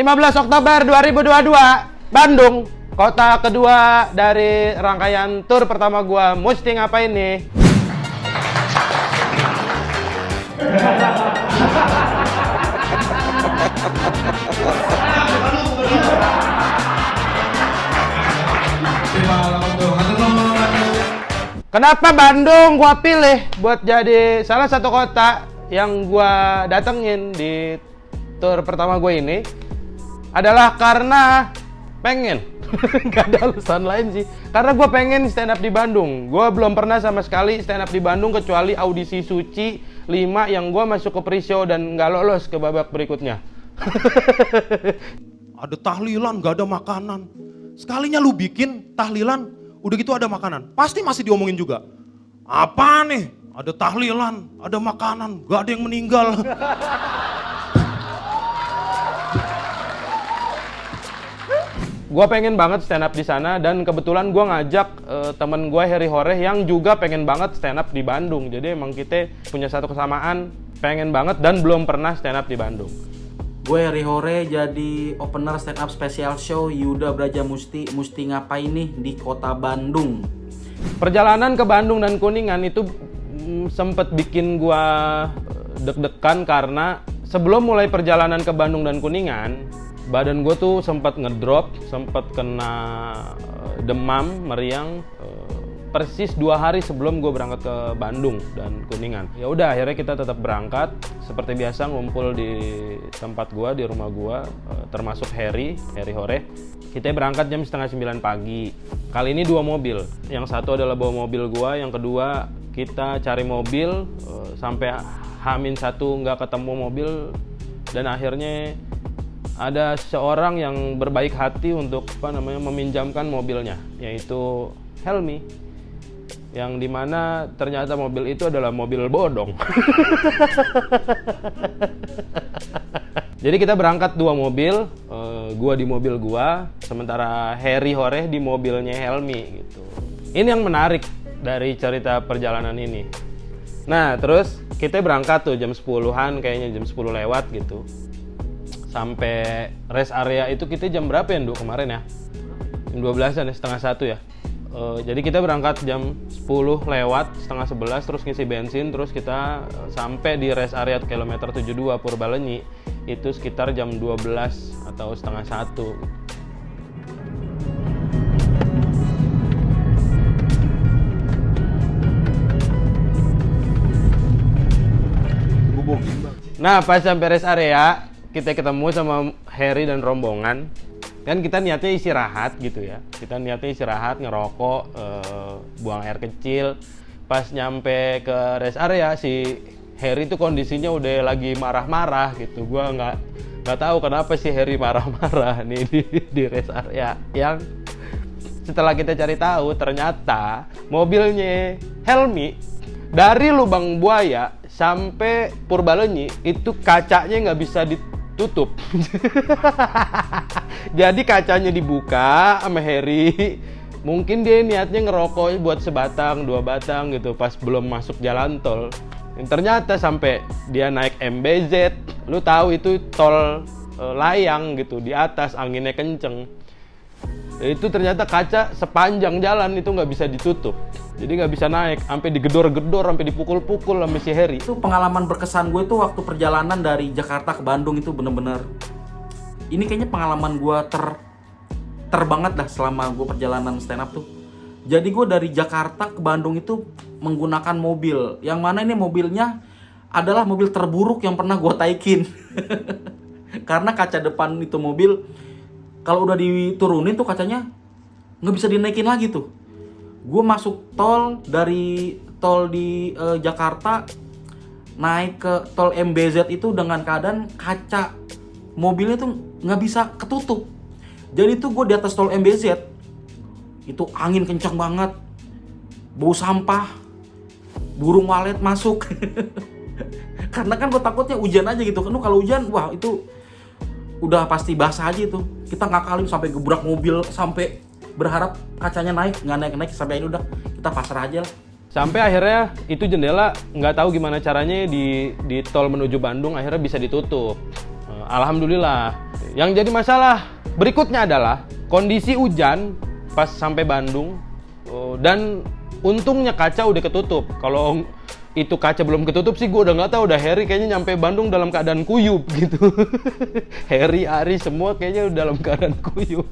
15 Oktober 2022, Bandung, kota kedua dari rangkaian tur pertama gua. Mesti ngapain nih? Kenapa Bandung gua pilih buat jadi salah satu kota yang gua datengin di tur pertama gue ini adalah karena pengen. Gak ada alasan lain sih. Karena gue pengen stand up di Bandung. Gue belum pernah sama sekali stand up di Bandung kecuali audisi Suci 5 yang gue masuk ke pre-show dan gak lolos ke babak berikutnya. Ada tahlilan, gak ada makanan. Sekalinya lu bikin tahlilan, udah gitu ada makanan. Pasti masih diomongin juga. Apa nih? Ada tahlilan, ada makanan, gak ada yang meninggal. Gue pengen banget stand up di sana dan kebetulan gue ngajak temen gue Heri Horeh yang juga pengen banget stand up di Bandung. Jadi emang kita punya satu kesamaan, pengen banget dan belum pernah stand up di Bandung. Gue Heri Horeh jadi opener stand up special show Yuda Braja Musti ngapain nih di kota Bandung. Perjalanan ke Bandung dan Kuningan itu sempet bikin gue deg-degan karena sebelum mulai perjalanan ke Bandung dan Kuningan, badan gue tuh sempat ngedrop, sempat kena demam, meriang, persis 2 hari sebelum gue berangkat ke Bandung dan Kuningan. Ya udah, akhirnya kita tetap berangkat seperti biasa, ngumpul di tempat gue, di rumah gue, termasuk Heri Horeh. Kita berangkat jam 8:30 pagi. Kali ini 2 mobil. Yang satu adalah bawa mobil gue, yang kedua kita cari mobil sampai H-1 nggak ketemu mobil dan akhirnya ada seorang yang berbaik hati untuk meminjamkan mobilnya, yaitu Helmi, yang dimana ternyata mobil itu adalah mobil bodong. Jadi kita berangkat 2 mobil, gua di mobil gua, sementara Heri Horeh di mobilnya Helmi gitu. Ini yang menarik dari cerita perjalanan ini. Nah terus kita berangkat tuh jam 10-an, kayaknya jam 10 lewat gitu. Sampai rest area itu kita jam berapa ya, Nduk, kemarin ya? Jam 12-an ya, setengah 1 ya. Jadi kita berangkat jam 10 lewat, setengah 11, terus ngisi bensin, terus kita sampai di rest area kilometer 72 Purbalenyi itu sekitar jam 12 atau setengah 1. Nah pas sampai rest area, kita ketemu sama Heri dan rombongan. Kan kita niatnya istirahat gitu ya. Kita niatnya istirahat, ngerokok, buang air kecil. Pas nyampe ke rest area, si Heri tuh kondisinya udah lagi marah-marah gitu. Gua nggak tahu kenapa si Heri marah-marah nih di rest area. Yang setelah kita cari tahu, ternyata mobilnya Helmi dari Lubang Buaya sampai Purbalenyi itu kacanya nggak bisa ditutup. Jadi kacanya dibuka sama Heri. Mungkin dia niatnya ngerokok buat sebatang, 2 batang gitu pas belum masuk jalan tol. Ternyata sampai dia naik MBZ. Lu tahu itu tol layang gitu, di atas anginnya kenceng. Itu ternyata kaca sepanjang jalan itu nggak bisa ditutup. Jadi nggak bisa naik, sampai digedor-gedor, sampai dipukul-pukul sama si Heri. Itu pengalaman berkesan gue tuh waktu perjalanan dari Jakarta ke Bandung itu bener-bener. Ini kayaknya pengalaman gue terbanget dah selama gue perjalanan stand up tuh. Jadi gue dari Jakarta ke Bandung itu menggunakan mobil. Yang mana ini mobilnya adalah mobil terburuk yang pernah gue taikin. Karena kaca depan itu mobil, kalau udah diturunin tuh kacanya nggak bisa dinaikin lagi tuh. Gue masuk tol dari tol di Jakarta naik ke tol MBZ itu dengan keadaan kaca mobilnya tuh nggak bisa ketutup. Jadi tuh gue di atas tol MBZ itu angin kencang banget, bau sampah, burung walet masuk. Karena kan gue takutnya hujan aja gitu kan. Kalau hujan, wah itu udah pasti basah aja itu. Kita ngakalin sampai gebrak mobil, sampai berharap kacanya naik, nggak naik-naik, sampai ini udah kita pasrah aja lah. Sampai akhirnya itu jendela nggak tahu gimana caranya di tol menuju Bandung akhirnya bisa ditutup. Alhamdulillah. Yang jadi masalah berikutnya adalah kondisi hujan pas sampai Bandung, dan untungnya kaca udah ketutup. Kalau itu kaca belum ketutup sih gue udah nggak tahu, udah Harry kayaknya nyampe Bandung dalam keadaan kuyup gitu. Harry, Ari semua kayaknya udah dalam keadaan kuyup.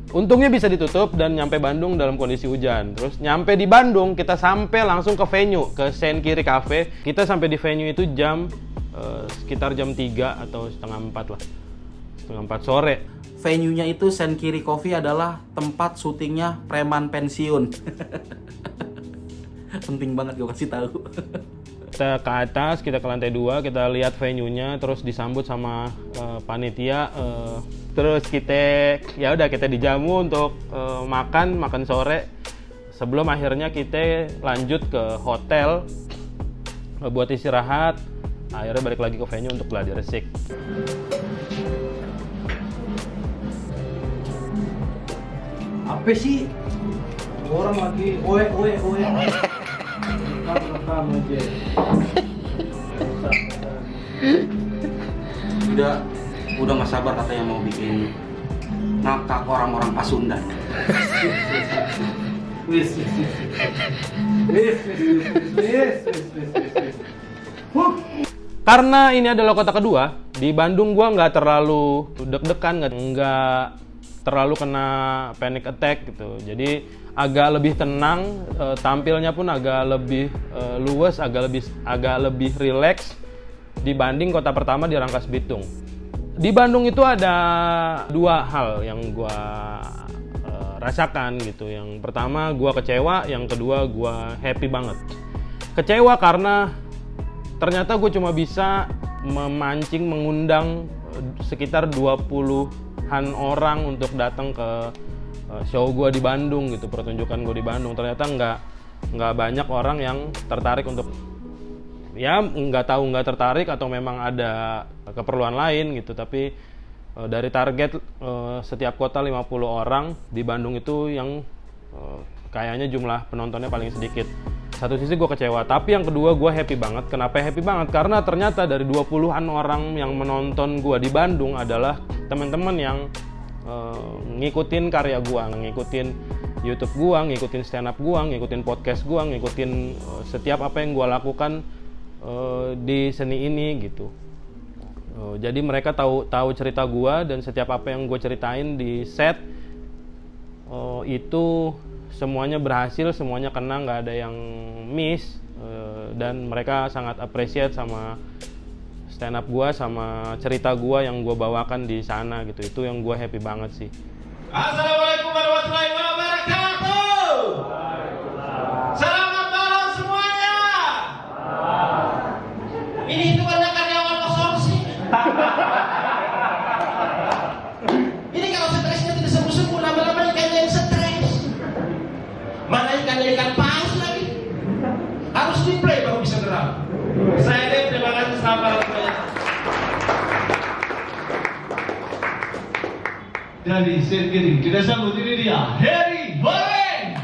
Untungnya bisa ditutup dan nyampe Bandung dalam kondisi hujan. Terus nyampe di Bandung, kita sampai langsung ke venue, ke Sen Kiri Cafe. Kita sampai di venue itu sekitar jam 3 atau setengah 4 lah. Setengah 4 sore. Venue-nya itu Sen Kiri Coffee adalah tempat syutingnya preman pensiun. Penting banget gue kasih tahu. Kita ke atas, kita ke lantai 2, kita lihat venue-nya, terus disambut sama panitia. Terus kita dijamu untuk makan sore. Sebelum akhirnya kita lanjut ke hotel buat istirahat. Akhirnya balik lagi ke venue untuk gladi resik. Apa sih? Orang lagi oe. Rekam aja. Udah nggak sabar katanya mau bikin ngakak orang-orang Pasundan. Wis. Karena ini adalah kota kedua, di Bandung gua nggak terlalu deg-degan, nggak terlalu kena panic attack gitu. Jadi agak lebih tenang, tampilnya pun agak lebih luwes, agak lebih relax dibanding kota pertama di Rangkas Bitung. Di Bandung itu ada dua hal yang gua rasakan gitu. Yang pertama gua kecewa, yang kedua gua happy banget. Kecewa karena ternyata gue cuma bisa mengundang sekitar 20-an orang untuk datang ke show gue di Bandung gitu, pertunjukan gue di Bandung. Ternyata nggak banyak orang yang tertarik untuk, ya nggak tertarik atau memang ada keperluan lain gitu. Tapi dari target setiap kota 50 orang, di Bandung itu yang kayaknya jumlah penontonnya paling sedikit. Satu sisi gue kecewa, tapi yang kedua gue happy banget. Kenapa happy banget? Karena ternyata dari 20-an orang yang menonton gue di Bandung adalah teman-teman yang ngikutin karya gue, ngikutin YouTube gue, ngikutin stand up gue, ngikutin podcast gue, ngikutin setiap apa yang gue lakukan di seni ini gitu. Jadi mereka tahu cerita gue, dan setiap apa yang gue ceritain di set itu semuanya berhasil, semuanya kena, nggak ada yang miss, dan mereka sangat appreciate sama stand up gua, sama cerita gua yang gua bawakan di sana gitu. Itu yang gua happy banget sih. Assalamualaikum warahmatullahi wabarakatuh. Selamat malam semuanya. Ini itu karena karyawan konsorsi. Ini kalau stresnya tidak sembuh-sembuh, lama-lama ikannya yang stres. Mana ikan paus lagi? Harus di play baru bisa gerak. Saya Dev, terima kasih, selamat malam semuanya. Dari Sen Kiri, kita sambut ini dia, Harry Horeng.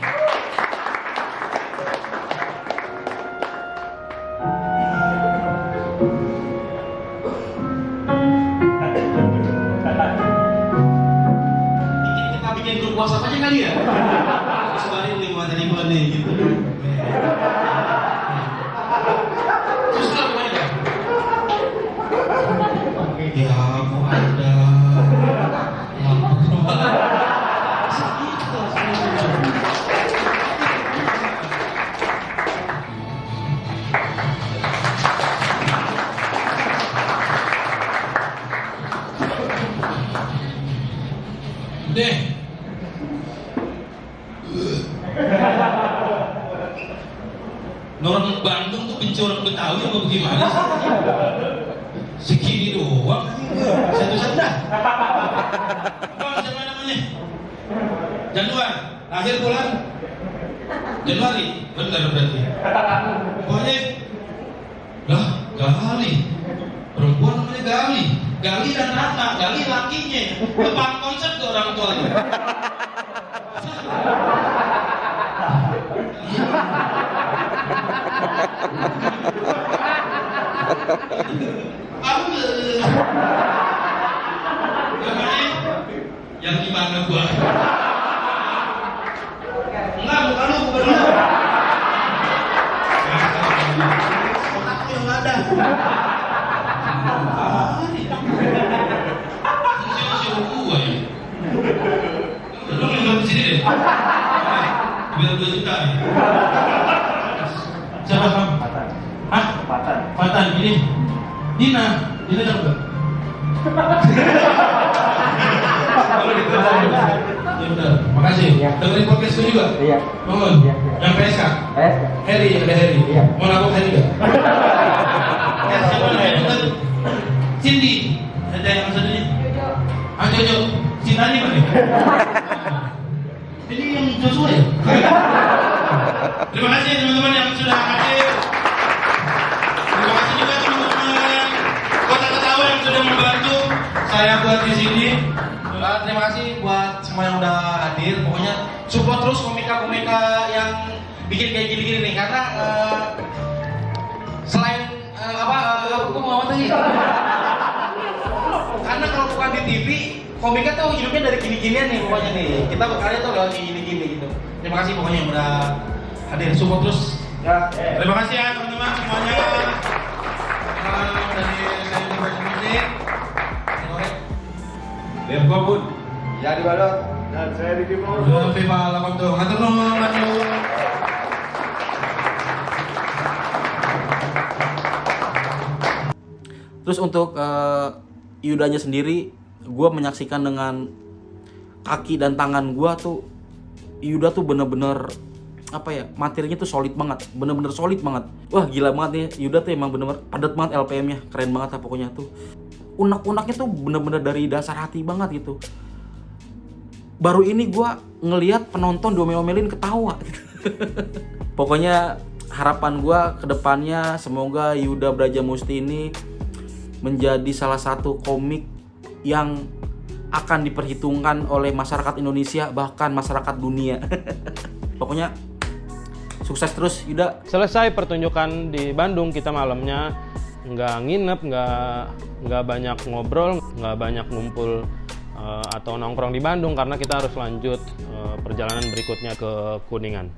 Kita bikin grup WhatsApp aja kali ya? Sebarin lingkungan nih gitu. Terus kenapa ya? Ya aku ada. Segitu deh. Orang Bandung tuh benci orang Betawi apa bagaimana sih? Segini doang, satu-satu dah. Bang, siapa namanya? Januari, lahir bulan Januari, benar berarti. Pokoknya, lah Gali, perempuan namanya Gali, Gali dan Ratna, Gali lakinya, lepas konsep ke orang tuanya. anak gua. Enggak, bukan lu. Otakku yang nggak ada. Siapa gua ya? Lu nggak di sini deh. Biar 2 juta nih. Siapa kamu? Hah? Fatan, ini. Dina siapa? Ya udah, makasih. Dengerin podcast gue juga. Iya. Mohon. Yang PSK. Heri, ada Heri. Mau nabok Heri nggak? Ya siapa namanya? Cindy. Ada yang satunya? Jojo. Cinta nih mana? Ini yang Joshua ya? Terima kasih teman-teman yang sudah hadir. Terima kasih juga teman-teman Kota Ketawa yang sudah membantu saya buat di sini. Terima kasih buat semua yang udah hadir. Pokoknya support terus komika-komika yang bikin kayak gini-gini nih, karena selain aku mau ngomong tadi. Karena kalau bukan di TV, komika tuh hidupnya dari gini-ginian nih pokoknya nih. Kita berkarya tuh lewat gini-gini gitu. Terima kasih pokoknya yang udah hadir, support terus. Ya. Terima kasih ya teman-teman semuanya. Dari saya Universitas Musik. Beb Gobun. Ya di Balot. Dan saya Diki Maulud. Viva lawan tuh. Hatur nuhun, hatur. Terus untuk Yudanya sendiri, gue menyaksikan dengan kaki dan tangan gue tuh, Yuda tuh bener-bener apa ya, materinya tuh solid banget, bener-bener solid banget. Wah gila banget nih, Yuda tuh emang bener-bener padat banget LPM-nya, keren banget lah pokoknya tuh. Unek-uneknya tuh bener-bener dari dasar hati banget gitu. Baru ini gue ngelihat penonton diomel-omelin ketawa gitu. Pokoknya harapan gue ke depannya semoga Yuda Brajamusti ini menjadi salah satu komik yang akan diperhitungkan oleh masyarakat Indonesia, bahkan masyarakat dunia. Pokoknya sukses terus Yuda. Selesai pertunjukan di Bandung, kita malamnya nggak nginep, nggak banyak ngobrol, nggak banyak ngumpul atau nongkrong di Bandung karena kita harus lanjut perjalanan berikutnya ke Kuningan.